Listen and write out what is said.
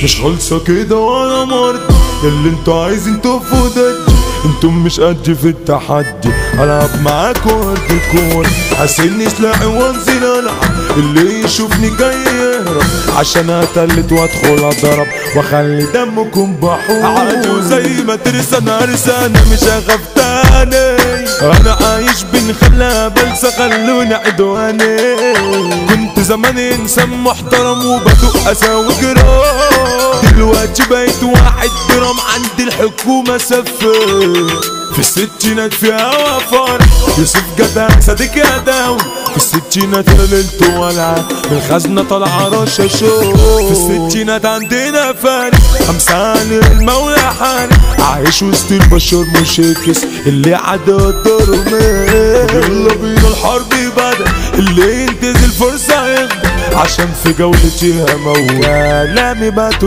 مش خالصة كده ولا مرض، ياللي انتوا عايزين تقفوا ضدي، انتم مش قد في التحدي، هلعب معاكوا واديكوا حاسني سلاحي وانزل العب، اللي يشوفني جاي يهرب عشان اتلت وادخل اضرب واخلي دمكم بحور. عادوا زي ما ترسى انا رسانة مش هخاف تاني، انا عايش بين خلا بلسة خلوني عدواني، كنت زمان انسان محترم وبدوق اساوي جرام، دلوقتي بقيت واحد جرام عند الحكومة سفر، في الستينات في هوا فرح يوسف جدع صديق يا داوي، في الستينات انا ليلت ولعة من الخزنة طالعة رشا شو، في الستينات عندنا فارق 5 عن المولى حارق، عايش وسط البشر مشاكس اللي عدى الدور يلا بينا الحرب بدأ، اللي ينتهز الفرصة يخدم عشان في جولتي هموت كلامي باتوا